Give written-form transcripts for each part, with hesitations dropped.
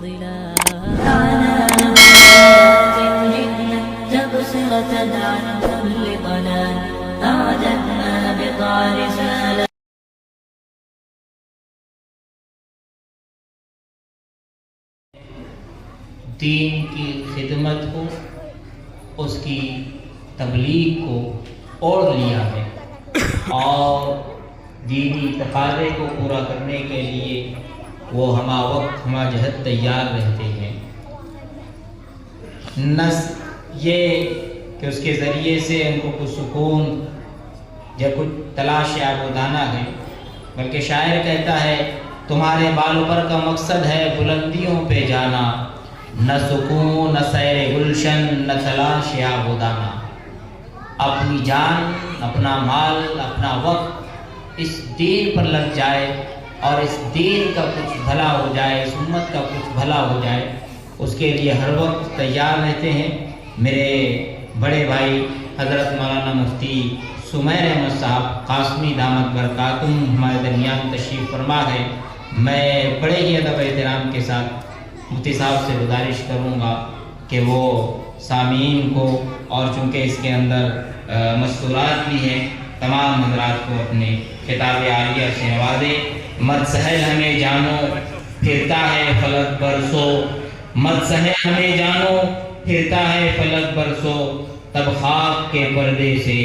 دین کی خدمت کو، اس کی تبلیغ کو اوڑھ لیا ہے اور دینی تقاضے کو پورا کرنے کے لیے وہ ہمہ وقت ہمہ جہت تیار رہتے ہیں۔ نہ یہ کہ اس کے ذریعے سے ان کو کچھ سکون یا کچھ تلاش یا بودانا ہے، بلکہ شاعر کہتا ہے تمہارے بال پر کا مقصد ہے بلندیوں پہ جانا، نہ سکون نہ سیر گلشن نہ تلاش یا بودانا۔ اپنی جان، اپنا مال، اپنا وقت اس دین پر لگ جائے اور اس دین کا کچھ بھلا ہو جائے، اس امت کا کچھ بھلا ہو جائے، اس کے لیے ہر وقت تیار رہتے ہیں۔ میرے بڑے بھائی حضرت مولانا مفتی سمیر احمد صاحب قاسمی دامت برکاتہم ہمارے درمیان تشریف فرما ہے۔ میں بڑے ہی ادب احترام کے ساتھ مفتی صاحب سے گزارش کروں گا کہ وہ سامعین کو، اور چونکہ اس کے اندر مستورات بھی ہیں، تمام حضرات کو اپنے خطاب عالیہ سے نوازے۔ مت سہل ہمیں جانو پھرتا ہے فلک برسوں، مت سہل ہمیں جانو پھرتا ہے فلک برسوں، تب خواب کے پردے سے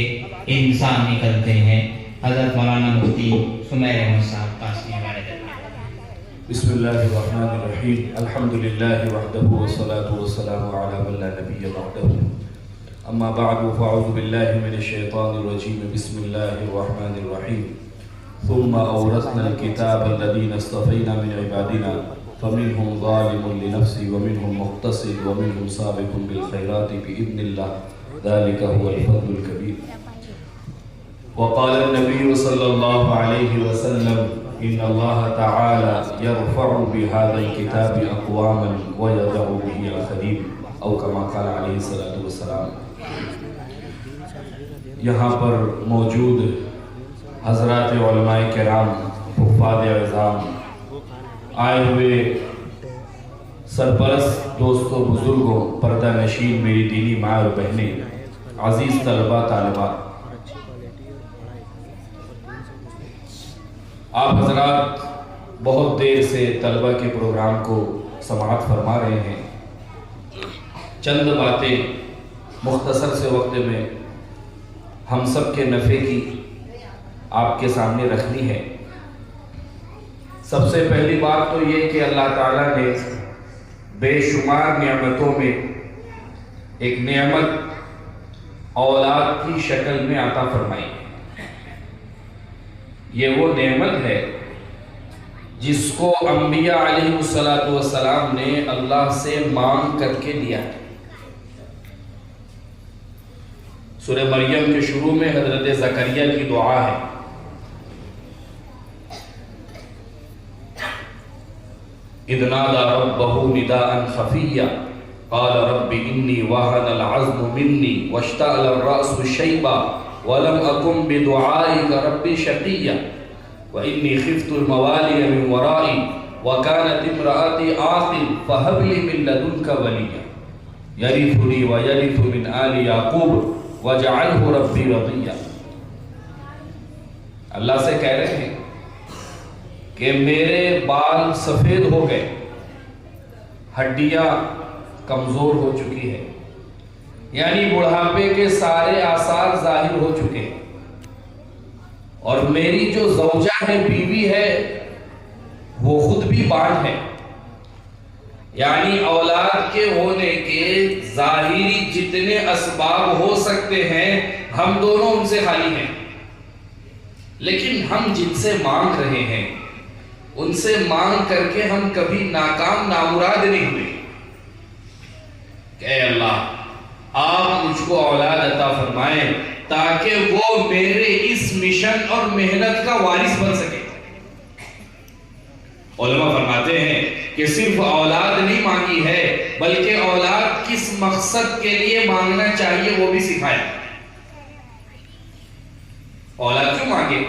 انسان نکلتے ہیں۔ حضرت مولانا مفتی سمیر احمد صاحب قاسمی ہمارے درمیان۔ بسم اللہ الرحمن الرحیم، الحمدللہ وحدہ والصلاة والسلام علی من لا نبی بعدہ، اما بعد فاعوذ باللہ من الشیطان الرجیم، بسم اللہ الرحمن الرحیم۔ ثم اورثنا الكتاب الذین اصطفینا من عبادنا فمنهم ظالم لنفسه ومنهم مقتصد ومنهم سابق بالخیرات بإذن اللہ، ذلك هو الفضل الكبیر۔ وقال النبی صلی اللہ علیہ وسلم ان اللہ تعالی یرفع بهذا الكتاب اقواما ویضع به الآخرین، او کما قال علیہ الصلوۃ والسلام۔ یہاں پر موجود حضرات علماء کرام، حفاظ اعظام، آئے ہوئے سرپرست دوستوں، بزرگوں، پردہ نشین، میری دینی ماں اور بہنیں، عزیز طلباء طالبات، آپ حضرات بہت دیر سے طلبہ کے پروگرام کو سماعت فرما رہے ہیں۔ چند باتیں مختصر سے وقت میں ہم سب کے نفع کی آپ کے سامنے رکھنی ہے۔ سب سے پہلی بات تو یہ کہ اللہ تعالیٰ نے بے شمار نعمتوں میں ایک نعمت اولاد کی شکل میں عطا فرمائی۔ یہ وہ نعمت ہے جس کو انبیاء علیہ السلام نے اللہ سے مانگ کر کے دیا ہے۔ سورہ مریم کے شروع میں حضرت زکریا کی دعا ہے، اذ نادى ربه نداء خفيا قال رب إني وهن العظم مني واشتعل الرأس شيبا ولم أكن بدعائك ربي شقيا وإني خفت الموالي من ورائي وكانت امرأتي عاقر فهب لي من لدنك وليا يرثني ويرث من آل يعقوب واجعله ربي رضيا۔ اللہ سے کہہ رہے ہیں کہ میرے بال سفید ہو گئے، ہڈیاں کمزور ہو چکی ہے، یعنی بڑھاپے کے سارے آثار ظاہر ہو چکے ہیں، اور میری جو زوجہ ہے، بیوی ہے، وہ خود بھی بانڈ ہے، یعنی اولاد کے ہونے کے ظاہری جتنے اسباب ہو سکتے ہیں ہم دونوں ان سے خالی ہیں، لیکن ہم جن سے مانگ رہے ہیں ان سے مانگ کر کے ہم کبھی ناکام نامراد نہیں ہوئے کہ اے اللہ آپ مجھ کو اولاد عطا فرمائیں تاکہ وہ میرے اس مشن اور محنت کا وارث بن سکے۔ علماء فرماتے ہیں کہ صرف اولاد نہیں مانگی ہے بلکہ اولاد کس مقصد کے لیے مانگنا چاہیے وہ بھی سکھایا۔ اولاد کیوں مانگے؟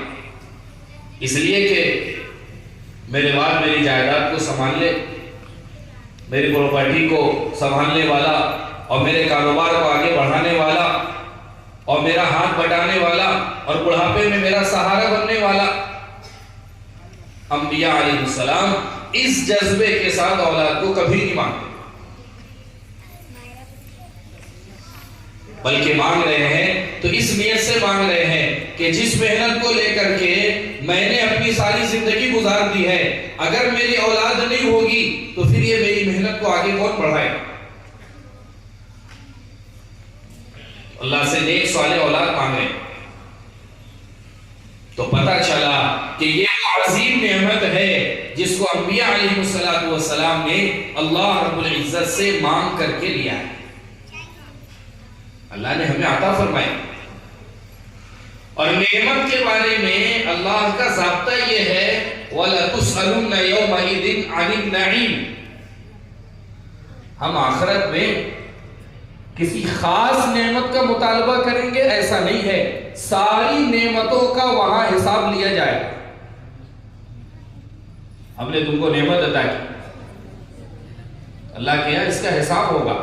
اس لیے کہ میرے بعد میری جائیداد کو سنبھال لے، میری پراپرٹی کو سنبھالنے والا اور میرے کاروبار کو آگے بڑھانے والا اور میرا ہاتھ بٹانے والا اور بڑھاپے میں میرا سہارا بننے والا۔ انبیاء علیہ السلام اس جذبے کے ساتھ اولاد کو کبھی نہیں مانگتے، بلکہ مانگ رہے ہیں تو اس نیت سے مانگ رہے ہیں کہ جس محنت کو لے کر کے میں نے اپنی ساری زندگی گزار دی ہے، اگر میری اولاد نہیں ہوگی تو پھر یہ میری محنت کو آگے کون بڑھائے؟ اللہ سے نیک صالح اولاد مانگ رہے ہیں۔ تو پتہ چلا کہ یہ عظیم نعمت ہے جس کو انبیاء علیہ السلام نے اللہ رب العزت سے مانگ کر کے لیا ہے، اللہ نے ہمیں عطا فرمایا۔ اور نعمت کے بارے میں اللہ کا ضابطہ یہ ہے وَلَتُسْأَلُنَّ يَوْمَئِذٍ عَنِ النَّعِيمِ، ہم آخرت میں کسی خاص نعمت کا مطالبہ کریں گے ایسا نہیں ہے، ساری نعمتوں کا وہاں حساب لیا جائے گا۔ ہم نے تم کو نعمت عطا کی، اللہ کے یہاں اس کا حساب ہوگا۔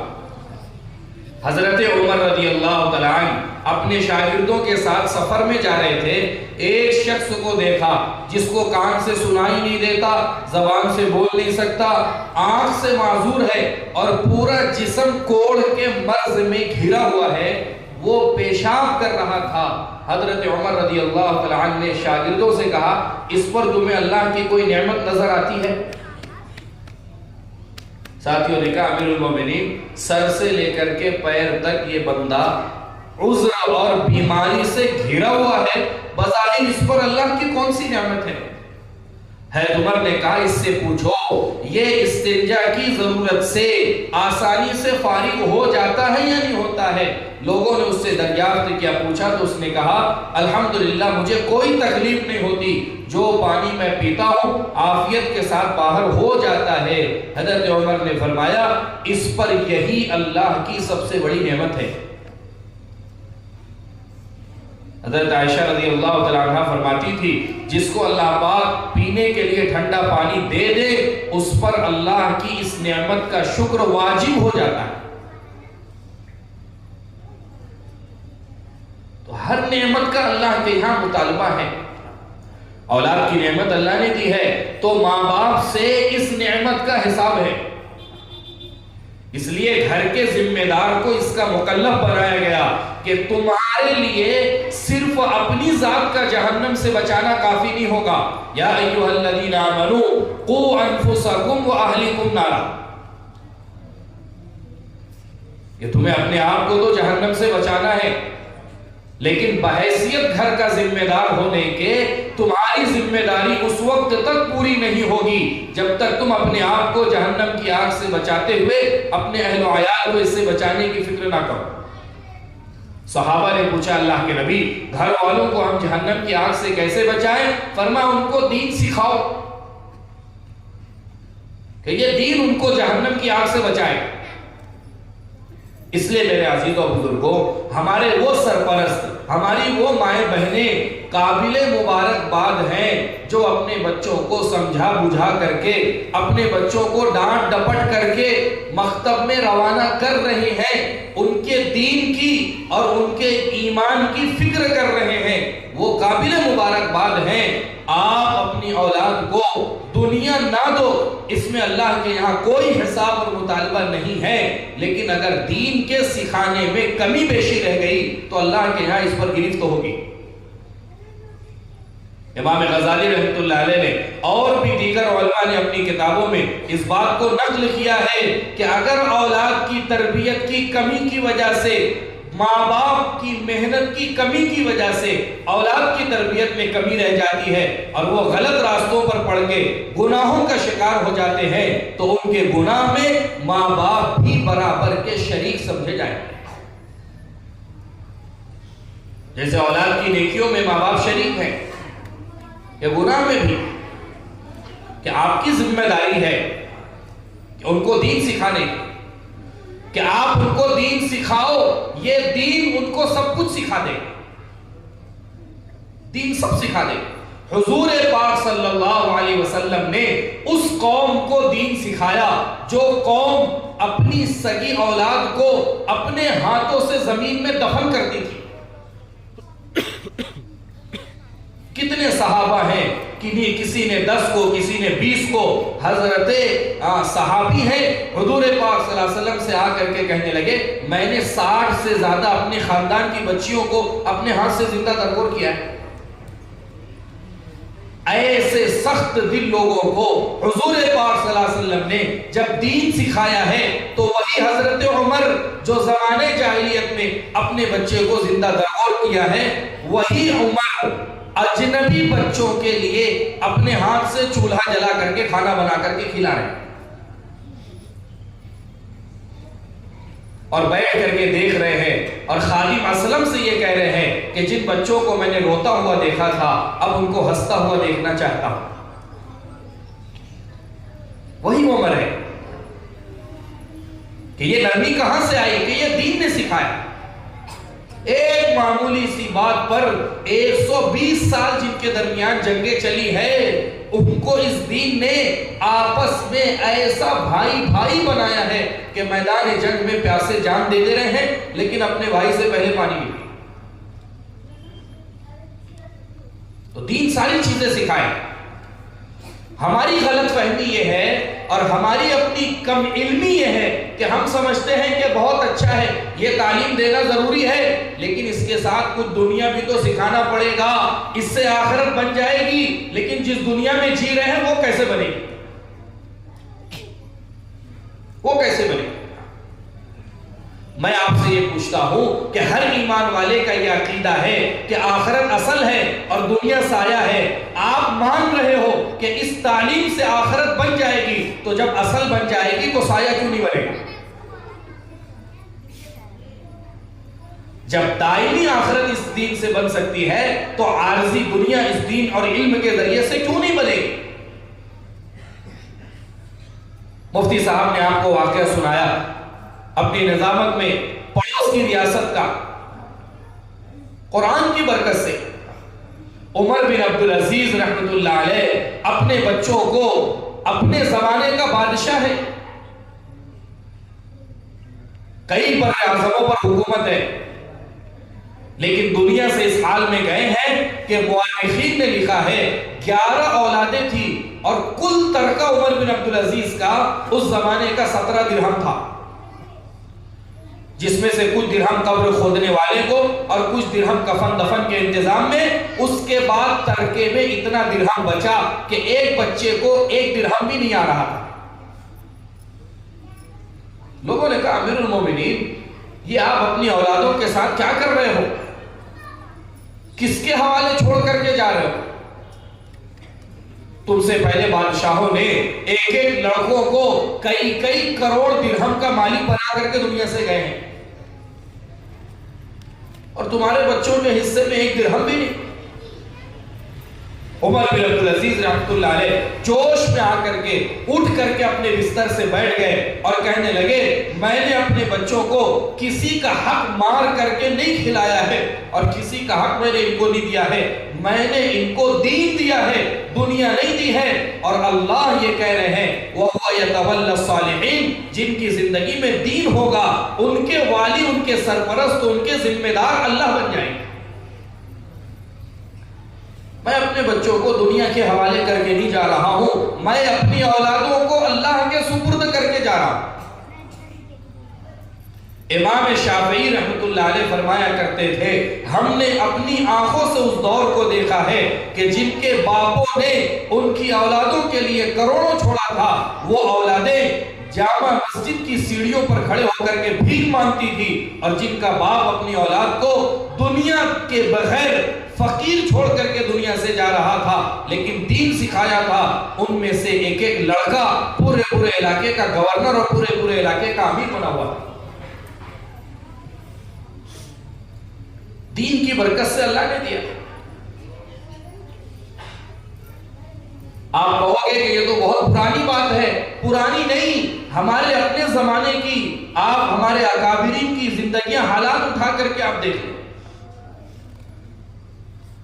حضرت عمر رضی اللہ تعالیٰ عنہ اپنے شاگردوں کے ساتھ سفر میں جا رہے تھے، ایک شخص کو دیکھا جس کو کان سے سنائی نہیں دیتا، زبان سے بول نہیں سکتا، آنکھ سے معذور ہے اور پورا جسم کوڑ کے مرض میں گھرا ہوا ہے، وہ پیشاب کر رہا تھا۔ حضرت عمر رضی اللہ تعالیٰ عنہ نے شاگردوں سے کہا اس پر تمہیں اللہ کی کوئی نعمت نظر آتی ہے؟ ساتھیوں نے کہا امیر المومنین سر سے لے کر کے پیر تک یہ بندہ عذر اور بیماری سے گھرا ہوا ہے، بظاہر اس پر اللہ کی کون سی نعمت ہے؟ حضرت عمر نے کہا اس سے پوچھو یہ استنجا کی ضرورت سے آسانی سے فارغ ہو جاتا ہے یا نہیں ہوتا ہے؟ لوگوں نے اس سے دریافت کیا، پوچھا تو اس نے کہا الحمدللہ مجھے کوئی تکلیف نہیں ہوتی، جو پانی میں پیتا ہوں عافیت کے ساتھ باہر ہو جاتا ہے۔ حضرت عمر نے فرمایا اس پر یہی اللہ کی سب سے بڑی نعمت ہے۔ حضرت عائشہ رضی اللہ تعالیٰ عنہ فرماتی تھی جس کو اللہ پاک پینے کے لیے ٹھنڈا پانی دے دے اس پر اللہ کی اس نعمت کا شکر واجب ہو جاتا ہے۔ تو ہر نعمت کا اللہ کے یہاں مطالبہ ہے۔ اولاد کی نعمت اللہ نے دی ہے تو ماں باپ سے اس نعمت کا حساب ہے، اس لیے گھر کے ذمہ دار کو اس کا مکلف بنایا گیا کہ تمہارے لیے صرف اپنی ذات کا جہنم سے بچانا کافی نہیں ہوگا۔ یا ایھا الذین آمنوا قوا انفسکم واہلکم نارا، یہ تمہیں اپنے آپ کو تو جہنم سے بچانا ہے، لیکن بحیثیت گھر کا ذمہ دار ہونے کے تمہاری ذمہ داری اس وقت تک پوری نہیں ہوگی جب تک تم اپنے آپ کو جہنم کی آگ سے بچاتے ہوئے اپنے اہل و عیال کو اس سے بچانے کی فکر نہ کرو۔ صحابہ نے پوچھا اللہ کے نبی گھر والوں کو ہم جہنم کی آگ سے کیسے بچائیں؟ فرمایا ان کو دین سکھاؤ کہ یہ دین ان کو جہنم کی آگ سے بچائے۔ اس لیے میرے عزیزوں و بزرگوں ہمارے وہ سرپرست، ہماری وہ مائیں بہنیں قابل مبارکباد ہیں جو اپنے بچوں کو سمجھا بجھا کر کے، اپنے بچوں کو ڈانٹ ڈپٹ کر کے مکتب میں روانہ کر رہے ہیں، ان کے دین کی اور ان کے ایمان کی فکر کر رہے ہیں، وہ قابل مبارکباد ہیں۔ آپ اپنی اولاد کو دنیا نہ دو، اس میں اللہ کے یہاں کوئی حساب اور مطالبہ نہیں ہے، لیکن اگر دین کے سکھانے میں کمی بیشی رہ گئی تو اللہ کے یہاں اس پر گرفت ہوگی۔ امام غزالی رحمۃ اللہ علیہ نے اور بھی دیگر علماء نے اپنی کتابوں میں اس بات کو نقل کیا ہے کہ اگر اولاد کی تربیت کی کمی کی وجہ سے، ماں باپ کی محنت کی کمی کی وجہ سے اولاد کی تربیت میں کمی رہ جاتی ہے اور وہ غلط راستوں پر پڑ کے گناہوں کا شکار ہو جاتے ہیں تو ان کے گناہ میں ماں باپ بھی برابر کے شریک سمجھے جائیں گے۔ جیسے اولاد کی نیکیوں میں ماں باپ شریک ہیں، کہ گناہ میں بھی، کہ آپ کی ذمہ داری ہے کہ ان کو دین سکھانے کی، کہ آپ ان کو دین سکھاؤ، یہ دین ان کو سب کچھ سکھا دے، دین سب سکھا دے۔ حضور پاک صلی اللہ علیہ وسلم نے اس قوم کو دین سکھایا جو قوم اپنی سگی اولاد کو اپنے ہاتھوں سے زمین میں دفن کرتی تھی. کتنے صحابہ ہیں, کسی نے 10 کو, کسی نے 20 کو. حضرت صحابی ہیں, حضور پاک صلی اللہ علیہ وسلم سے آ کر کے کہنے لگے میں نے 60 سے زیادہ اپنے خاندان کی بچیوں کو اپنے ہاتھ سے زندہ درگور کیا ہے. ایسے سخت دل لوگوں کو حضور پاک صلی اللہ علیہ وسلم نے جب دین سکھایا ہے تو وہی حضرت عمر جو زمانے جاہلیت میں اپنے بچے کو زندہ درگور کیا ہے, وہی عمر اجنبی بچوں کے لیے اپنے ہاتھ سے چولہا جلا کر کے کھانا بنا کر کے کھلا رہے ہیں اور بیٹھ کر کے دیکھ رہے ہیں, اور خادم اسلم سے یہ کہہ رہے ہیں کہ جن بچوں کو میں نے روتا ہوا دیکھا تھا اب ان کو ہنستا ہوا دیکھنا چاہتا ہوں. وہی عمر ہے کہ یہ نرمی کہاں سے آئی کہ یہ دین نے سکھایا. ایک معمولی سی بات پر 120 سال جن کے درمیان جنگیں چلی ہے, ان کو اس دین نے آپس میں ایسا بھائی بھائی بنایا ہے کہ میدان جنگ میں پیاسے جان دے دے رہے ہیں لیکن اپنے بھائی سے پہلے پانی نہیں پی. تو دین ساری چیزیں سکھائے. ہماری غلط فہمی یہ ہے اور ہماری اپنی کم علمی یہ ہے کہ ہم سمجھتے ہیں کہ بہت اچھا ہے, یہ تعلیم دینا ضروری ہے, لیکن اس کے ساتھ کچھ دنیا بھی تو سکھانا پڑے گا, اس سے آخرت بن جائے گی. لیکن جس دنیا میں جی رہے ہیں وہ کیسے بنے گی, وہ کیسے بنے گی؟ میں آپ سے یہ پوچھتا ہوں کہ ہر ایمان والے کا یہ عقیدہ ہے کہ آخرت اصل ہے اور دنیا سایہ ہے. آپ مان رہے ہو کہ اس تعلیم سے آخرت بن جائے گی, تو جب اصل بن جائے گی تو سایہ کیوں نہیں بنے گا؟ جب دائمی آخرت اس دین سے بن سکتی ہے تو عارضی دنیا اس دین اور علم کے ذریعے سے کیوں نہیں بنے گی؟ مفتی صاحب نے آپ کو واقعہ سنایا اپنی نظامت میں پڑوس کی ریاست کا. قرآن کی برکت سے عمر بن عبدالعزیز رحمۃ اللہ علیہ اپنے بچوں کو, اپنے زمانے کا بادشاہ ہے, کئی بر اعظموں پر حکومت ہے, لیکن دنیا سے اس حال میں گئے ہیں کہ مؤرخین نے لکھا ہے 11 اولادیں تھی اور کل ترکہ عمر بن عبدالعزیز کا اس زمانے کا 17 درہم تھا, جس میں سے کچھ درہم قبر کھودنے والے کو اور کچھ درہم کفن دفن کے انتظام میں. اس کے بعد ترکے میں اتنا درہم بچا کہ ایک بچے کو 1 درہم بھی نہیں آ رہا تھا. لوگوں نے کہا امیر المومنین یہ آپ اپنی اولادوں کے ساتھ کیا کر رہے ہو, کس کے حوالے چھوڑ کر کے جا رہے ہو؟ تم سے پہلے بادشاہوں نے ایک ایک لڑکوں کو کئی کروڑ درہم کا مالک بنا کر کے دنیا سے گئے ہیں, اور تمہارے بچوں کے حصے میں 1 درہم بھی نہیں. عمر بن عبدالعزیز رحمۃ اللہ علیہ جوش میں آ کر کے اٹھ کر کے اپنے بستر سے بیٹھ گئے اور کہنے لگے میں نے اپنے بچوں کو کسی کا حق مار کر کے نہیں کھلایا ہے اور کسی کا حق میں نے ان کو نہیں دیا ہے, میں نے ان کو دین دیا ہے, دنیا نہیں دی ہے. اور اللہ یہ کہہ رہے ہیں وَهُوَ يَتَوَلَّى الصَّالِحِينَ, جن کی زندگی میں دین ہوگا ان کے والی, ان کے سرپرست, ان کے ذمہ دار اللہ بن جائیں گے. میں اپنے بچوں کو دنیا کے حوالے کر کے نہیں جا رہا ہوں, میں اپنی اولادوں کو اللہ کے سپرد کر کے جا رہا ہوں. امام شافعی رحمۃ اللہ علیہ فرمایا کرتے تھے ہم نے اپنی آنکھوں سے اس دور کو دیکھا ہے کہ جن کے باپوں نے ان کی اولادوں کے لیے کروڑوں چھوڑا تھا, وہ اولادیں جامع مسجد کی سیڑھیوں پر کھڑے ہو کر کے بھیک مانگتی تھی, اور جن کا باپ اپنی اولاد کو دنیا کے بغیر فقیر چھوڑ کر کے دنیا سے جا رہا تھا لیکن دین سکھایا تھا, ان میں سے ایک ایک لڑکا پورے علاقے کا گورنر اور پورے علاقے کا امیر بنا ہوا تھا. دین کی برکت سے اللہ نے دیا. آپ کہو گے کہ یہ تو بہت پرانی بات ہے, پرانی نہیں, ہمارے اپنے زمانے کی, آپ ہمارے اکابرین کی زندگیاں حالات اٹھا کر کے آپ دیکھ لیں.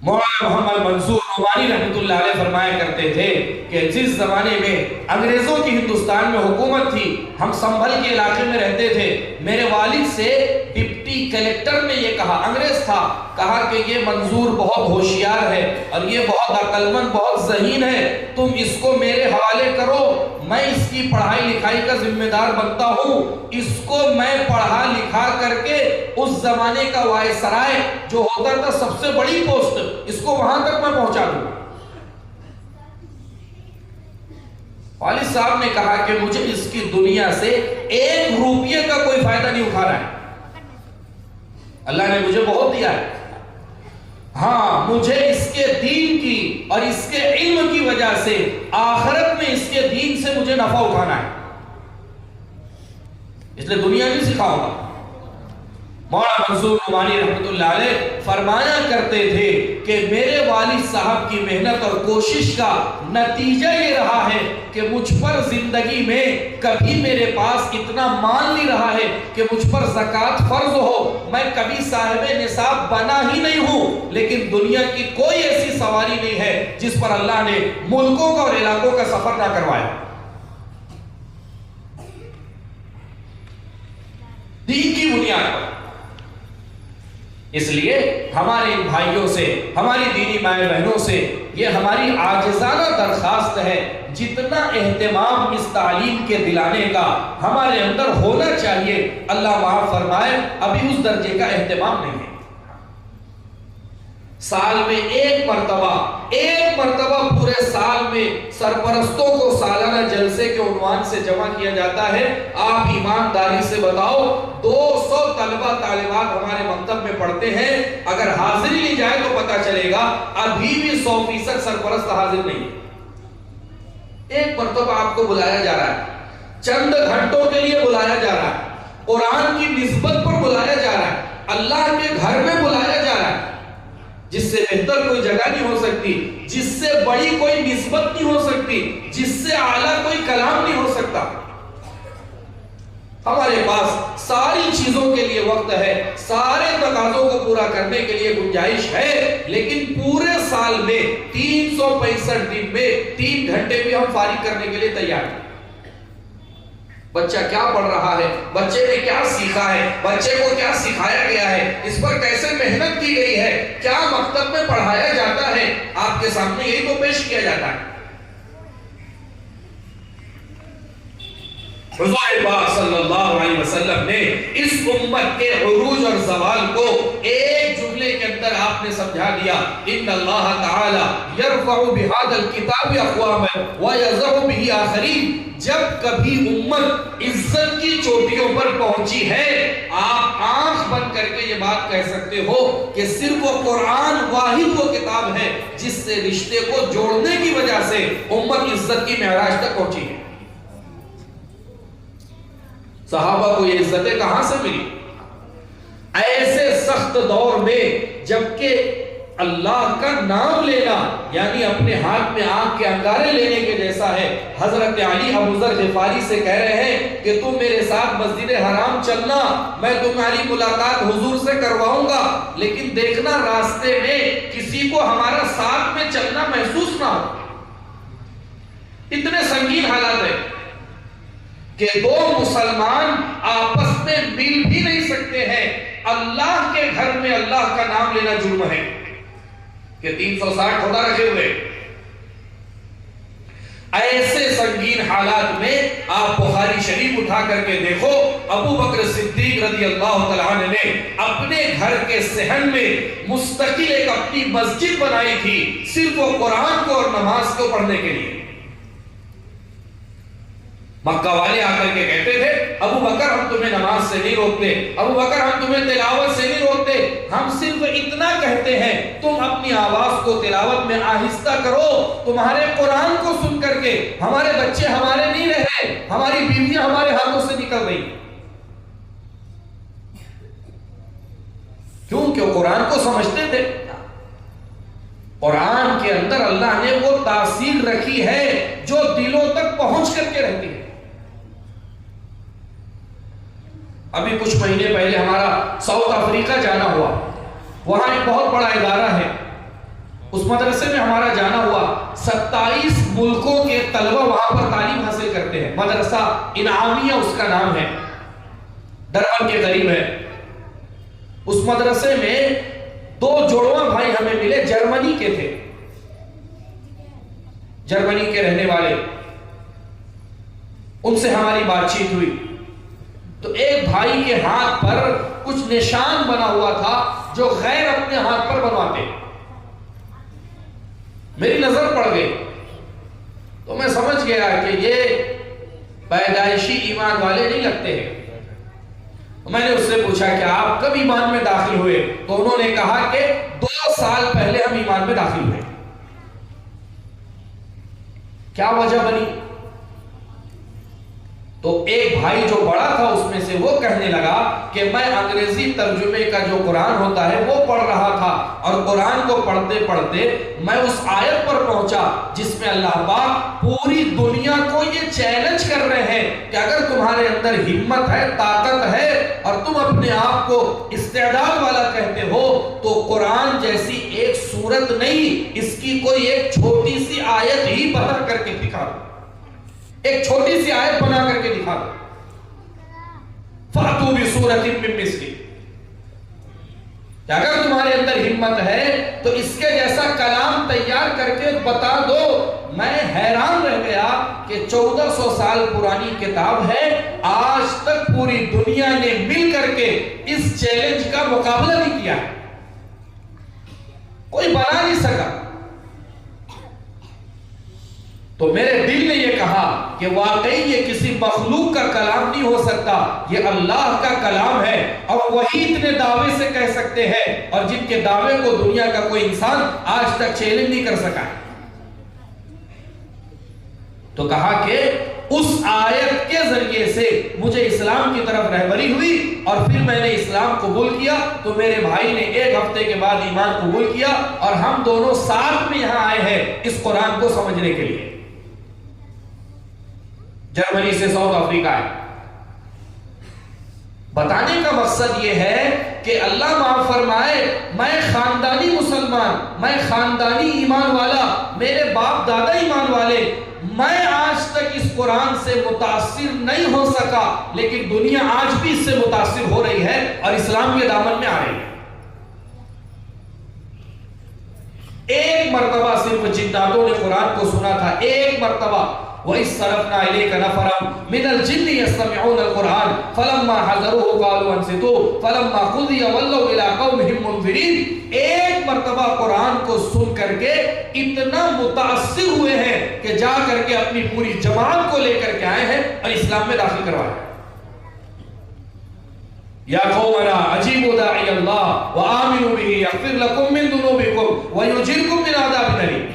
مولانا محمد منصور نعمانی رحمۃ اللہ علیہ فرمایا کرتے تھے کہ جس زمانے میں انگریزوں کی ہندوستان میں حکومت تھی، ہم سنبھل کے علاقے میں رہتے تھے، میرے والد سے ڈپٹی کلیکٹر نے یہ کہا، انگریز تھا، کہا کہ یہ منظور بہت ہوشیار ہے اور یہ بہت عقل مند، بہت ذہین ہے، تم اس کو میرے حوالے کرو، میں اس کی پڑھائی لکھائی کا ذمہ دار بنتا ہوں، اس کو میں پڑھا لکھا کر کے اس زمانے کا وائسرائے جو ہوتا تھا سب سے بڑی پوسٹ، اس کو وہاں تک میں پہنچا دوں۔ والد صاحب نے کہا کہ مجھے اس کی دنیا سے 1 روپیے کا کوئی فائدہ نہیں اٹھانا ہے، اللہ نے مجھے بہت دیا ہے، ہاں مجھے اس کے دین کی اور اس کے علم کی وجہ سے آخرت میں اس کے دین سے مجھے نفع اٹھانا ہے، اس لیے دنیا نہیں سکھاؤں گا۔ مولانا منصور نعمانی رحمۃ اللہ علیہ فرمایا کرتے تھے کہ میرے والد صاحب کی محنت اور کوشش کا نتیجہ یہ رہا ہے کہ مجھ پر زندگی میں کبھی میرے پاس اتنا مال نہیں رہا ہے کہ مجھ پر زکوٰۃ فرض ہو، میں کبھی صاحب نصاب بنا ہی نہیں ہوں، لیکن دنیا کی کوئی ایسی سواری نہیں ہے جس پر اللہ نے ملکوں کا اور علاقوں کا سفر نہ کروایا، دین کی بنیاد پر۔ اس لیے ہمارے ان بھائیوں سے، ہماری دینی مائیں بہنوں سے یہ ہماری عاجزانہ درخواست ہے، جتنا اہتمام اس تعلیم کے دلانے کا ہمارے اندر ہونا چاہیے، اللہ معاف فرمائے ابھی اس درجے کا اہتمام نہیں ہے۔ سال میں ایک مرتبہ پورے سال میں سرپرستوں کو سالانہ جلسے کے عنوان سے جمع کیا جاتا ہے۔ آپ ایمانداری سے بتاؤ 200 طلبہ طالبات ہمارے مکتب میں پڑھتے ہیں، اگر حاضری لی جائے تو پتہ چلے گا ابھی بھی 100% سرپرست حاضر نہیں ہے۔ ایک مرتبہ آپ کو بلایا جا رہا ہے، چند گھنٹوں کے لیے بلایا جا رہا ہے، قرآن کی نسبت پر بلایا جا رہا ہے، اللہ کے گھر میں بلایا جا رہا ہے، جس سے بہتر کوئی جگہ نہیں ہو سکتی، جس سے بڑی کوئی نسبت نہیں ہو سکتی، جس سے اعلیٰ کوئی کلام نہیں ہو سکتا۔ ہمارے پاس ساری چیزوں کے لیے وقت ہے، سارے تقاضوں کو پورا کرنے کے لیے گنجائش ہے، لیکن پورے سال میں 365 دن میں 3 گھنٹے بھی ہم فارغ کرنے کے لیے تیار ہیں۔ بچہ کیا پڑھ رہا ہے، بچے نے کیا سیکھا ہے، بچے کو کیا سکھایا گیا ہے، اس پر کیسے محنت کی گئی ہے، کیا مکتب میں پڑھایا جاتا ہے، آپ کے سامنے یہی تو پیش کیا جاتا ہے۔ حضور پاک صلی اللہ علیہ وسلم نے اس امت کے عروج اور زوال کو ایک جملے کے اندر آپ نے سمجھا دیا، ان اللہ تعالی یرفع بہذا الکتاب اقواما ویضع بہ آخرین۔ جب کبھی امت عزت کی چوٹیوں پر پہنچی ہے، آپ آنکھ بند کر کے یہ بات کہہ سکتے ہو کہ صرف وہ قرآن واحد وہ کتاب ہے جس سے رشتے کو جوڑنے کی وجہ سے امت عزت کی معراج تک پہنچی ہے۔ صحابہ کو یہ عزتیں کہاں سے ملی؟ ایسے سخت دور میں جبکہ اللہ کا نام لینا یعنی اپنے ہاتھ میں آگ کے انگارے لینے کے جیسا ہے۔ حضرت علی ابو ذر غفاری سے کہہ رہے ہیں کہ تم میرے ساتھ مسجد حرام چلنا، میں تمہاری ملاقات حضور سے کرواؤں گا، لیکن دیکھنا راستے میں کسی کو ہمارا ساتھ میں چلنا محسوس نہ ہو۔ اتنے سنگین حالات ہیں کہ 2 مسلمان آپس میں مل بھی نہیں سکتے ہیں، اللہ کے گھر میں اللہ کا نام لینا جرم ہے کہ 360 خدا رکھے ہوئے۔ ایسے سنگین حالات میں آپ بخاری شریف اٹھا کر کے دیکھو، ابو بکر صدیق رضی اللہ تعالیٰ عنہ نے اپنے گھر کے صحن میں مستقل ایک اپنی مسجد بنائی تھی، صرف وہ قرآن کو اور نماز کو پڑھنے کے لیے۔ مکہ والے آ کر کے کہتے تھے ابو بکر ہم تمہیں نماز سے نہیں روکتے، ابو بکر ہم تمہیں تلاوت سے نہیں روکتے، ہم صرف اتنا کہتے ہیں تم اپنی آواز کو تلاوت میں آہستہ کرو، تمہارے قرآن کو سن کر کے ہمارے بچے ہمارے نہیں رہے، ہماری بیویاں ہمارے ہاتھوں سے نکل رہی۔ کیوں کہ قرآن کو سمجھتے تھے، قرآن کے اندر اللہ نے وہ تاثیر رکھی ہے جو دلوں تک پہنچ کر کے رہتی ہے۔ ابھی کچھ مہینے پہلے ہمارا ساؤتھ افریقہ جانا ہوا، وہاں ایک بہت بڑا ادارہ ہے اس مدرسے میں ہمارا جانا ہوا، 27 ملکوں کے طلبہ وہاں پر تعلیم حاصل کرتے ہیں۔ مدرسہ انعامیہ اس کا نام ہے، دربن کے قریب ہے۔ اس مدرسے میں 2 جوڑواں بھائی ہمیں ملے، جرمنی کے تھے، جرمنی کے رہنے والے۔ ان سے ہماری بات چیت ہوئی تو ایک بھائی کے ہاتھ پر کچھ نشان بنا ہوا تھا جو غیر اپنے ہاتھ پر بنواتے۔ میری نظر پڑ گئی تو میں سمجھ گیا کہ یہ پیدائشی ایمان والے نہیں لگتے ہیں۔ میں نے اس سے پوچھا کہ آپ کب ایمان میں داخل ہوئے؟ تو انہوں نے کہا کہ 2 سال پہلے ہم ایمان میں داخل ہوئے۔ کیا وجہ بنی؟ تو ایک بھائی جو بڑا تھا اس میں سے وہ کہنے لگا کہ میں انگریزی ترجمے کا جو قرآن ہوتا ہے وہ پڑھ رہا تھا، اور قرآن کو پڑھتے پڑھتے میں اس آیت پر پہنچا جس میں اللہ پاک پوری دنیا کو یہ چیلنج کر رہے ہیں کہ اگر تمہارے اندر ہمت ہے، طاقت ہے، اور تم اپنے آپ کو استعداد والا کہتے ہو، تو قرآن جیسی ایک سورت نہیں، اس کی کوئی ایک چھوٹی سی آیت ہی بنا کر کے دکھا دو، ایک چھوٹی سی آیت بنا کر کے دکھا دو۔ فَأْتُوا بِسُورَةٍ مِّن مِّثْلِهِ، کہ اگر تمہارے اندر ہمت ہے تو اس کے جیسا کلام تیار کر کے بتا دو۔ میں حیران رہ گیا کہ 1400 سال پرانی کتاب ہے، آج تک پوری دنیا نے مل کر کے اس چیلنج کا مقابلہ نہیں کیا، کوئی بنا نہیں سکا۔ تو میرے دل نے یہ کہا کہ واقعی یہ کسی مخلوق کا کلام نہیں ہو سکتا، یہ اللہ کا کلام ہے، اور وہی اتنے دعوے سے کہہ سکتے ہیں، اور جن کے دعوے کو دنیا کا کوئی انسان آج تک چیلنج نہیں کر سکا ہے۔ تو کہا کہ اس آیت کے ذریعے سے مجھے اسلام کی طرف رہبری ہوئی، اور پھر میں نے اسلام قبول کیا۔ تو میرے بھائی نے 1 ہفتے کے بعد ایمان قبول کیا، اور ہم دونوں ساتھ میں یہاں آئے ہیں اس قرآن کو سمجھنے کے لیے۔ جرمنی سے ساؤتھ افریقہ ہے۔ بتانے کا مقصد یہ ہے کہ اللہ معاف فرمائے، میں خاندانی مسلمان، میں خاندانی ایمان والا، میرے باپ دادا ایمان والے، میں آج تک اس قرآن سے متاثر نہیں ہو سکا، لیکن دنیا آج بھی اس سے متاثر ہو رہی ہے اور اسلام کے دامن میں آ رہی ہے۔ ایک مرتبہ صرف جناتوں نے قرآن کو سنا تھا، ایک مرتبہ۔ وَإِذْ صَرَفْنَا إِلَيْكَ نَفَرًا مِنَ الْجِنِّ يَسْتَمِعُونَ الْقُرْآنَ فَلَمَّا حَضَرُوهُ قَالُوا أَنصِتُوا فَلَمَّا قُضِيَ وَلَّوْا إِلَىٰ قَوْمِهِمْ مُنذِرِينَ۔ ایک مرتبہ قرآن کو سن کر کے اتنا متاثر ہوئے ہیں کہ جا کر کے اپنی پوری جماعت کو لے کر کے آئے ہیں اور اسلام میں داخل کروائے۔ یا قومنا اجیبوا داعی اللہ وآمنوا به یغفر لکم من ذنوبکم ویجرکم من عذاب الیم۔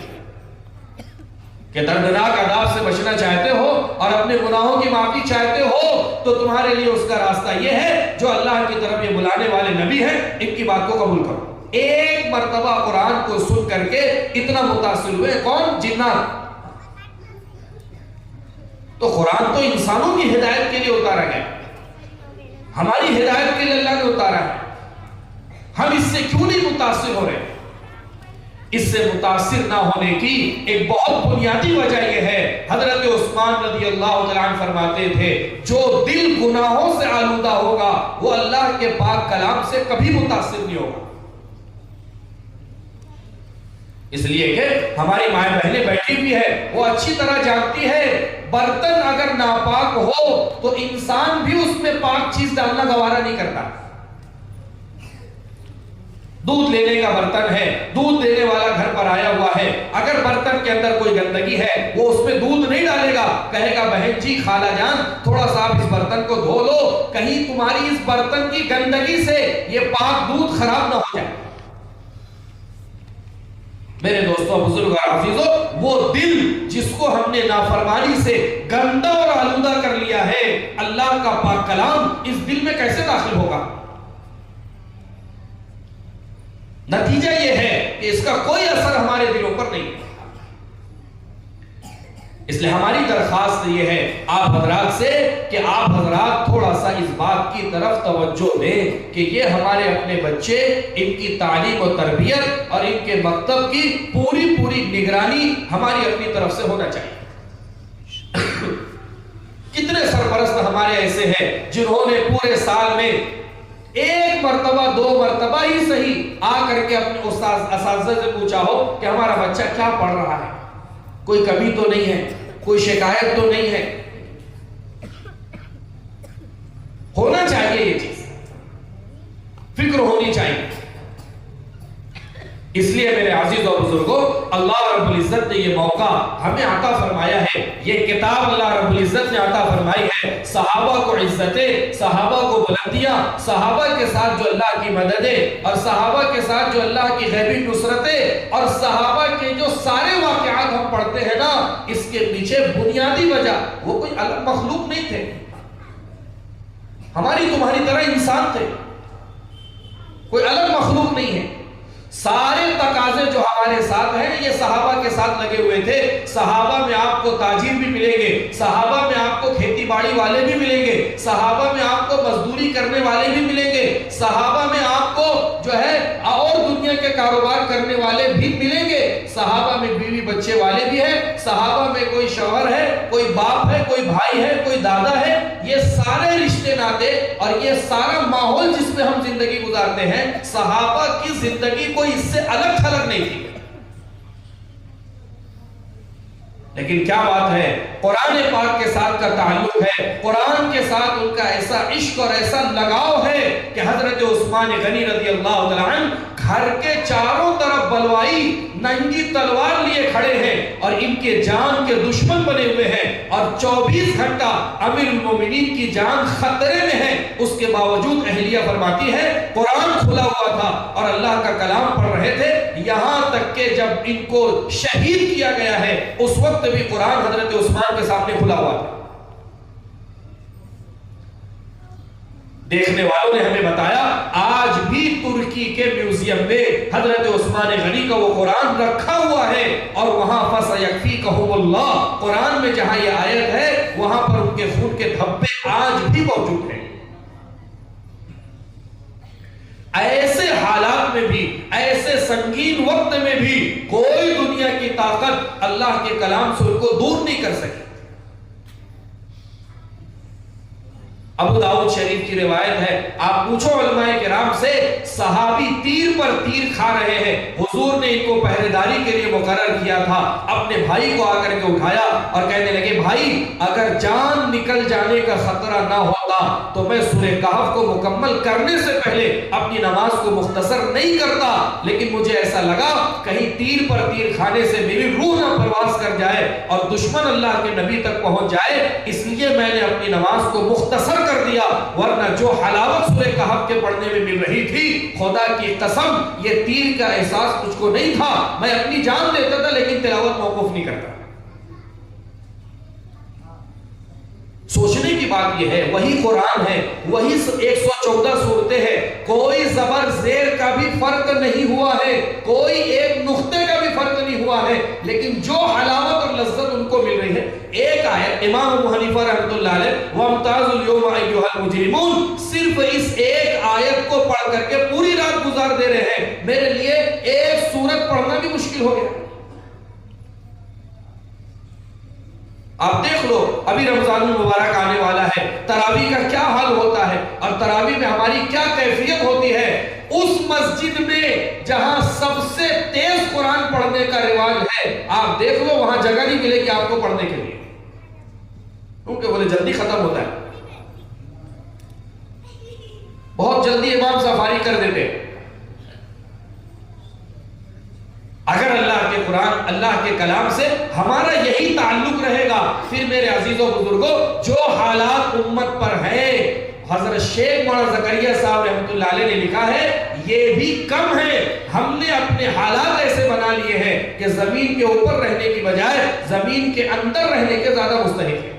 کہ دردناک عذاب سے بچنا چاہتے ہو اور اپنے گناہوں کی معافی چاہتے ہو تو تمہارے لیے اس کا راستہ یہ ہے جو اللہ کی طرف یہ بلانے والے نبی ہیں، ان کی بات کو قبول کرو۔ ایک مرتبہ قرآن کو سن کر کے اتنا متاثر ہوئے، کون؟ جنات۔ تو قرآن تو انسانوں کی ہدایت کے لیے اتارا گیا، ہماری ہدایت کے لیے اللہ نے اتارا ہے، ہم اس سے کیوں نہیں متاثر ہو رہے؟ اس سے متاثر نہ ہونے کی ایک بہت بنیادی وجہ یہ ہے، حضرت عثمان رضی اللہ تعالیٰ عنہ فرماتے تھے جو دل گناہوں سے آلودہ ہوگا وہ اللہ کے پاک کلام سے کبھی متاثر نہیں ہوگا۔ اس لیے کہ ہماری مائیں بہنیں بیٹھی ہوئی ہے، وہ اچھی طرح جانتی ہے برتن اگر ناپاک ہو تو انسان بھی اس میں پاک چیز ڈالنا گوارا نہیں کرتا۔ دودھ لینے کا برتن ہے، دودھ دینے والا گھر پر آیا ہوا ہے، اگر برتن کے اندر کوئی گندگی ہے وہ اس میں دودھ نہیں ڈالے گا، کہے گا بہن جی خالہ جان تھوڑا سا آپ اس برتن کو دھو لو، کہیں تمہاری اس برتن کی گندگی سے یہ پاک دودھ خراب نہ ہو جائے۔ میرے دوستوں، بزرگوں اور عزیزوں، وہ دل جس کو ہم نے نافرمانی سے گندا اور آلودہ کر لیا ہے، اللہ کا پاک کلام اس دل میں کیسے داخل ہوگا؟ نتیجہ یہ ہے کہ اس کا کوئی اثر ہمارے دلوں پر نہیں۔ اس لیے ہماری درخواست یہ ہے آپ حضرات سے کہ آپ حضرات تھوڑا سا اس بات کی طرف توجہ دیں کہ یہ ہمارے اپنے بچے، ان کی تعلیم و تربیت اور ان کے مکتب کی پوری نگرانی ہماری اپنی طرف سے ہونا چاہیے۔ کتنے سرپرست ہمارے ایسے ہیں جنہوں نے پورے سال میں ایک مرتبہ 2 مرتبہ ہی صحیح آ کر کے اپنے اساتذہ سے پوچھا ہو کہ ہمارا بچہ کیا پڑھ رہا ہے، کوئی کمی تو نہیں ہے، کوئی شکایت تو نہیں ہے۔ ہونا چاہیے یہ چیز، فکر ہونی چاہیے۔ اس لیے میرے عزیز و بزرگوں، اللہ رب العزت نے یہ موقع ہمیں عطا فرمایا ہے، یہ کتاب اللہ رب العزت نے عطا فرمائی ہے، صحابہ کو عزتیں، صحابہ کو بلندیاں، صحابہ کے ساتھ جو اللہ کی مددیں اور صحابہ کے ساتھ جو اللہ کی غیبی نصرتیں اور صحابہ کے جو سارے واقعات ہم پڑھتے ہیں نا، اس کے پیچھے بنیادی وجہ وہ کوئی الگ مخلوق نہیں تھے، ہماری تمہاری طرح انسان تھے، کوئی الگ مخلوق نہیں ہے۔ سارے تقاضے جو ہمارے ساتھ ہیں یہ صحابہ کے ساتھ لگے ہوئے تھے۔ صحابہ میں آپ کو تاجر بھی ملیں گے، صحابہ میں آپ کو کھیتی باڑی والے بھی ملیں گے، صحابہ میں آپ کو مزدوری کرنے والے بھی ملیں گے، صحابہ میں آپ کو جو ہے اور دنیا کے کاروبار کرنے والے بھی ملیں گے، صحابہ میں بیوی بچے والے بھی ہیں، صحابہ میں کوئی شوہر ہے، کوئی باپ ہے، کوئی بھائی ہے، کوئی دادا ہے۔ یہ سارے رشتے ناتے اور یہ سارا ماحول جس میں ہم زندگی گزارتے ہیں، صحابہ کی زندگی کوئی اس سے الگ تھلگ نہیں تھی۔ لیکن کیا بات ہے، قرآن پاک کے ساتھ کا تعلق ہے، قرآن کے ساتھ ان کا ایسا عشق اور ایسا لگاؤ ہے کہ حضرت عثمان غنی رضی اللہ تعالیٰ عنہ گھر کے چاروں طرف بلوائی ننگی تلوار لیے کھڑے ہیں اور ان کے جان کے دشمن بنے ہوئے ہیں اور 24 گھنٹہ امیر المومنین کی جان خطرے میں ہے، اس کے باوجود اہلیہ فرماتی ہے قرآن کھلا ہوا تھا اور اللہ کا کلام پڑھ رہے تھے، یہاں تک کہ جب ان کو شہید کیا گیا ہے اس وقت بھی قرآن حضرت عثمان کے سامنے کھلا ہوا تھا۔ دیکھنے والوں نے ہمیں بتایا آج بھی ترکی کے میوزیم میں حضرت عثمان غنی کا وہ قرآن رکھا ہوا ہے اور وہاں فَسَيَكْفِيكَهُمُ اللَّهُ، قرآن میں جہاں یہ آیت ہے وہاں پر ان کے خون کے دھبے آج بھی موجود ہیں۔ ایسے حالات میں بھی، ایسے سنگین وقت میں بھی کوئی دنیا کی طاقت اللہ کے کلام سے ان کو دور نہیں کر سکی۔ ابو داؤد شریف کی روایت ہے، آپ پوچھو علماء کرام سے، صحابی تیر پر تیر کھا رہے ہیں، حضور نے ان کو پہرے داری کے لیے مقرر کیا تھا، اپنے بھائی کو آ کر کے اٹھایا اور کہنے لگے بھائی اگر جان نکل جانے کا خطرہ نہ ہوتا تو میں سورہ کہف کو مکمل کرنے سے پہلے اپنی نماز کو مختصر نہیں کرتا، لیکن مجھے ایسا لگا کہیں تیر پر تیر کھانے سے میری روح نہ پرواز کر جائے اور دشمن اللہ کے نبی تک پہنچ جائے، اس لیے میں نے اپنی نماز کو مختصر کر دیا، ورنہ جو حلاوت سورہ کہف کے پڑھنے میں مل رہی تھی خدا کی قسم یہ تیر کا احساس مجھ کو نہیں تھا، میں اپنی جان دیتا تھا لیکن تلاوت موقوف نہیں کرتا۔ سوچنے کی بات یہ ہے وہی قرآن ہے، وہی 114 صورتیں ہیں، کوئی زبر زیر کا بھی فرق نہیں ہوا ہے، کوئی ایک نقطے کا بھی فرق نہیں ہوا ہے، لیکن جو حلاوت اور لذت ان کو مل رہی ہے۔ ایک آیت امام ابو حنیفہ رحمۃ اللہ علیہ وَامْتَازُوا الْيَوْمَ أَيُّهَا الْمُجْرِمُونَ، صرف اس ایک آیت کو پڑھ کر کے پوری رات گزار دے رہے ہیں، میرے لیے ایک سورت پڑھنا بھی مشکل ہو گیا۔ آپ دیکھ لو ابھی رمضان المبارک آنے والا ہے، تراویح کا کیا حال ہوتا ہے اور تراویح میں ہماری کیا کیفیت ہوتی ہے۔ اس مسجد میں جہاں سب سے تیز قرآن پڑھنے کا رواج ہے، آپ دیکھ لو وہاں جگہ نہیں ملے گی آپ کو پڑھنے کے لیے، کیونکہ بولے جلدی ختم ہوتا ہے، بہت جلدی امام سفاری کر دیتے۔ اگر اللہ کے قرآن، اللہ کے کلام سے ہمارا یہی تعلق رہے گا، پھر میرے عزیزوں بزرگوں جو حالات امت پر ہیں، حضرت شیخ مولانا زکریا صاحب رحمۃ اللہ علیہ نے لکھا ہے یہ بھی کم ہے، ہم نے اپنے حالات ایسے بنا لیے ہیں کہ زمین کے اوپر رہنے کی بجائے زمین کے اندر رہنے کے زیادہ مستحق ہیں۔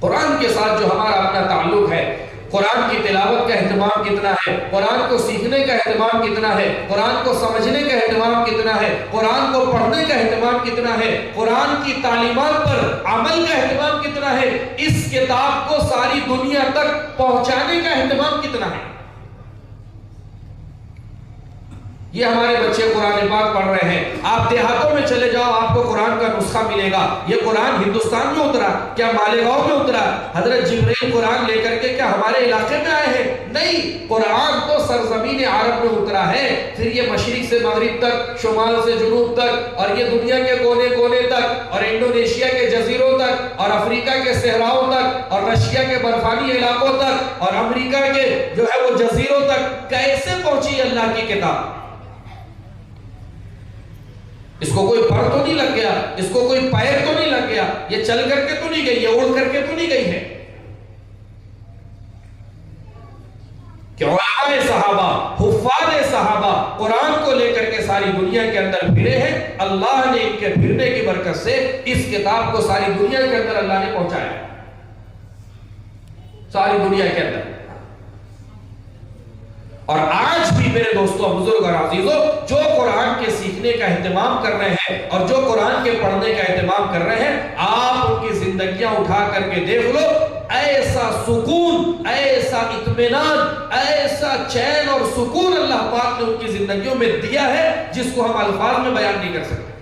قرآن کے ساتھ جو ہمارا اپنا تعلق ہے قرآن کی تلاوت کا اہتمام کتنا ہے، قرآن کو سیکھنے کا اہتمام کتنا ہے، قرآن کو سمجھنے کا اہتمام کتنا ہے، قرآن کو پڑھنے کا اہتمام کتنا ہے، قرآن کی تعلیمات پر عمل کا اہتمام کتنا ہے، اس کتاب کو ساری دنیا تک پہنچانے کا اہتمام کتنا ہے۔ یہ ہمارے بچے قرآن پاک پڑھ رہے ہیں، آپ دیہاتوں میں چلے جاؤ آپ کو قرآن کا نسخہ ملے گا۔ یہ قرآن ہندوستان میں اترا کیا مالیگاؤں میں اترا؟ حضرت جبرائیل قرآن لے کر کے کیا ہمارے علاقے میں آئے ہیں؟ نہیں، قرآن تو سرزمین عرب میں اترا ہے، پھر یہ مشرق سے مغرب تک، شمال سے جنوب تک، اور یہ دنیا کے کونے کونے تک، اور انڈونیشیا کے جزیروں تک، اور افریقہ کے صحراؤں تک، اور رشیا کے برفانی علاقوں تک، اور امریکہ کے جو ہے وہ جزیروں تک کیسے پہنچی اللہ کی کتاب؟ اس کو کوئی پر تو نہیں لگ گیا، اس کو کوئی پیر تو نہیں لگ گیا، یہ چل کر کے تو نہیں گئی، یہ اڑ کر کے تو نہیں گئی ہے کہ علماء صحابہ، حفاظ صحابہ قرآن کو لے کر کے ساری دنیا کے اندر پھرے ہیں۔ اللہ نے ان کے پھرنے کی برکت سے اس کتاب کو ساری دنیا کے اندر اللہ نے پہنچایا، ساری دنیا کے اندر۔ اور آج بھی میرے دوستوں، بزرگ اور عزیزوں، جو قرآن کے سیکھنے کا اہتمام کر رہے ہیں اور جو قرآن کے پڑھنے کا اہتمام کر رہے ہیں، آپ ان کی زندگیاں اٹھا کر کے دیکھ لو، ایسا سکون، ایسا اطمینان، ایسا چین اور سکون اللہ پاک نے ان کی زندگیوں میں دیا ہے جس کو ہم الفاظ میں بیان نہیں کر سکتے۔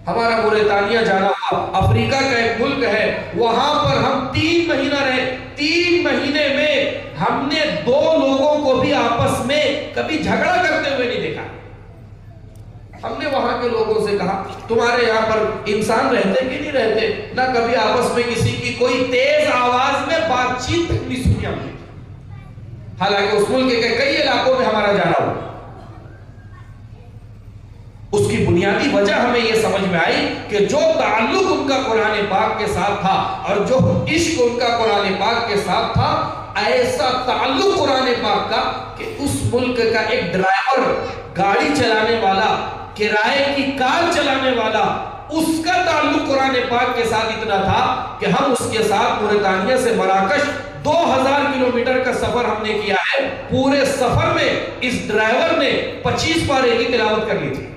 ہمارا موریتانیہ جانا ہوا، افریقہ کا ایک ملک ہے، وہاں پر ہم 3 مہینہ رہے۔ 3 مہینے میں ہم نے 2 لوگوں کو بھی آپس میں کبھی جھگڑا کرتے ہوئے نہیں دیکھا۔ ہم نے وہاں کے لوگوں سے کہا تمہارے یہاں پر انسان رہتے کہ نہیں رہتے؟ نہ کبھی آپس میں کسی کی کوئی تیز آواز میں بات چیت نہیں سنی ہم نے، حالانکہ اس ملک کے کئی علاقوں میں ہمارا جانا ہوا۔ اس کی بنیادی وجہ ہمیں یہ سمجھ میں آئی کہ جو تعلق ان کا قرآن پاک کے ساتھ تھا اور جو عشق ان کا قرآن پاک کے ساتھ تھا، ایسا تعلق قرآن پاک کا کہ اس ملک کا ایک ڈرائیور، گاڑی چلانے والا، کرائے کی کار چلانے والا، اس کا تعلق قرآن پاک کے ساتھ اتنا تھا کہ ہم اس کے ساتھ موریتانیہ سے مراکش 2000 کلومیٹر کا سفر ہم نے کیا ہے۔ پورے سفر میں اس ڈرائیور نے 25 پارے کی تلاوت کر لی تھی۔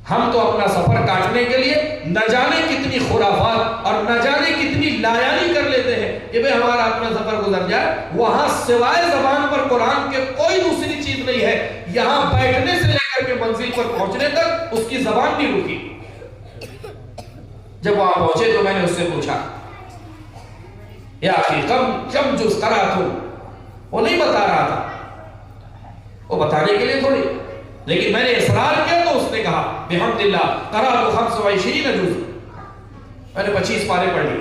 ہم تو اپنا سفر کاٹنے کے لیے نہ جانے کتنی خرافات اور نہ جانے کتنی لایانی کر لیتے ہیں کہ بھئی ہمارا اپنا سفر گزر جائے۔ وہاں سوائے زبان پر قرآن کے کوئی دوسری چیز نہیں ہے، یہاں بیٹھنے سے لے کر کے منزل پر پہنچنے تک اس کی زبان نہیں رکی۔ جب وہاں پہنچے تو میں نے اس سے پوچھا یا اخی کم جز قرأتم، وہ نہیں بتا رہا تھا، وہ بتانے کے لیے تھوڑی، لیکن میں نے اصرار کیا تو اس نے کہا بحمد اللہ قرأت 25 جز، میں نے 25 پارے پڑھ لی۔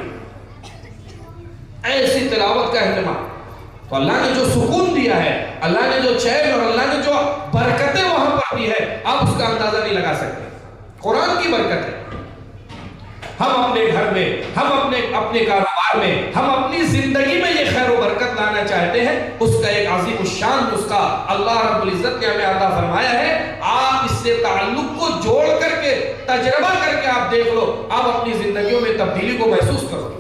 ایسی تلاوت کا اہتمام، تو اللہ نے جو سکون دیا ہے، اللہ نے جو چین اور اللہ نے جو برکتیں وہاں پر دی ہے، آپ اس کا اندازہ نہیں لگا سکتے۔ قرآن کی برکت ہے۔ ہم اپنے گھر میں، ہم اپنے کاروبار میں، ہم اپنی زندگی میں یہ خیر و برکت لانا چاہتے ہیں، اس کا ایک عظیم الشان نسخہ اللہ رب العزت نے ہمیں عطا فرمایا ہے۔ آپ اس سے تعلق کو جوڑ کر کے، تجربہ کر کے آپ دیکھ لو، آپ اپنی زندگیوں میں تبدیلی کو محسوس کرو۔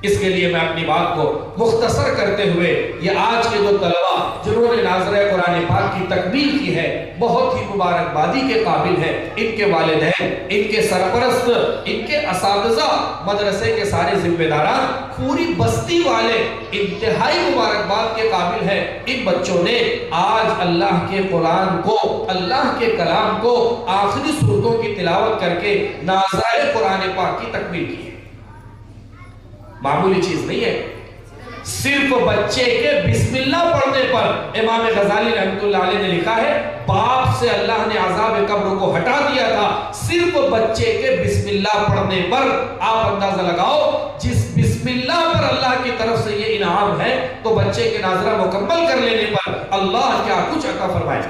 اس کے لیے میں اپنی بات کو مختصر کرتے ہوئے، یہ آج کے جو طلبہ جنہوں نے ناظرہ قرآن پاک کی تکمیل کی ہے، بہت ہی مبارکبادی کے قابل ہیں۔ ان کے والدین، ان کے سرپرست، ان کے اساتذہ، مدرسے کے سارے ذمہ داران، پوری بستی والے انتہائی مبارکباد کے قابل ہیں۔ ان بچوں نے آج اللہ کے قرآن کو، اللہ کے کلام کو آخری سورتوں کی تلاوت کر کے ناظرہ قرآن پاک کی تکمیل کی ہے۔ معمولی چیز نہیں ہے۔ صرف بچے کے بسم اللہ پڑھنے پر امام غزالی رحمۃ اللہ علیہ نے لکھا ہے باپ سے اللہ نے عذاب قبر کو ہٹا دیا تھا، صرف بچے کے بسم اللہ پڑھنے پر۔ آپ اندازہ لگاؤ، جس بسم اللہ پر اللہ کی طرف سے یہ انعام ہے تو بچے کے ناظرہ مکمل کر لینے پر اللہ کیا کچھ عطا فرمائے۔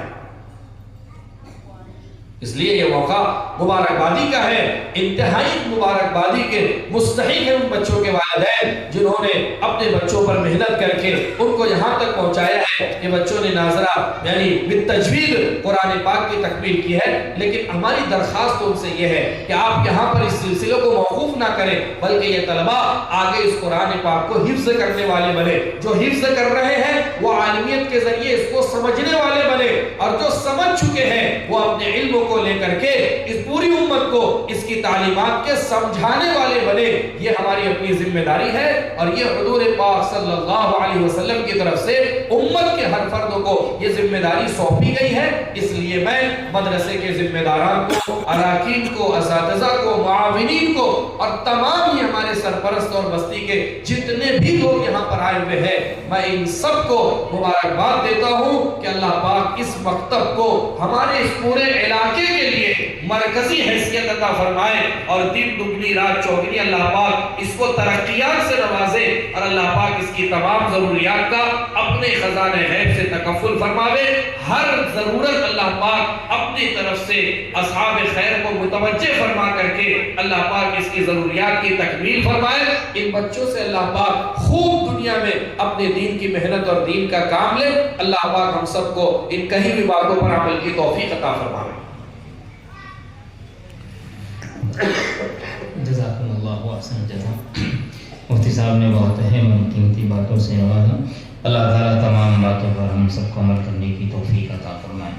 اس لیے یہ موقع مبارکبادی کا ہے، انتہائی مبارکبادی کے مستحق ہیں ان بچوں کے والدین جنہوں نے اپنے بچوں پر محنت کر کے ان کو یہاں تک پہنچایا ہے کہ بچوں نے ناظرہ یعنی بالتجوید قرآن پاک کی تکمیل کی ہے۔ لیکن ہماری درخواست ان سے یہ ہے کہ آپ یہاں پر اس سلسلے کو موقوف نہ کریں، بلکہ یہ طلباء آگے اس قرآن پاک کو حفظ کرنے والے بنے، جو حفظ کر رہے ہیں وہ عالمیت کے ذریعے اس کو سمجھنے والے بنے، اور جو سمجھ چکے ہیں وہ اپنے علم کو لے کر کے اس پوری امت کو اس کی تعلیمات کے سمجھانے والے بنے۔ یہ ہماری اپنی ذمہ داری ہے، اور یہ حضور پاک صلی اللہ علیہ وسلم کی طرف سے امت کے ہر فرد کو یہ ذمہ داری سونپی گئی ہے۔ اس لیے میں مدرسے کے ذمہ داران کو، اراکین کو، اساتذہ کو، معاونین کو، اور تمام ہی ہمارے سرپرست اور بستی کے جتنے بھی لوگ یہاں پر آئے ہوئے ہیں، میں ان سب کو مبارکباد دیتا ہوں کہ اللہ پاک اس مکتب کو ہمارے اس پورے علاقے کے لیے مرکزی حیثیت عطا فرمائے، اور دن دگنی رات چوگنی اللہ پاک اس کو ترقیات سے نوازے، اور اللہ پاک اس کی تمام ضروریات کا اپنے خزانہ غیب سے تکفل فرماوے۔ ہر ضرورت اللہ پاک اپنی طرف سے اصحاب خیر کو متوجہ فرما کر کے اللہ پاک اس کی ضروریات کی تکمیل فرمائے۔ ان بچوں سے اللہ پاک خوب دنیا میں اپنے دین کی محنت اور دین کا کام لے۔ اللہ پاک ہم سب کو ان کہیں بھی باتوں پر عمل کی توفیق عطا فرمائے۔ جزاکم اللہ احسن جزا۔ مفتی صاحب نے بہت اہم اور قیمتی باتوں سے نوازا۔ اللہ تعالیٰ تمام باتوں پر ہم سب کو عمل کرنے کی توفیق عطا فرمائے۔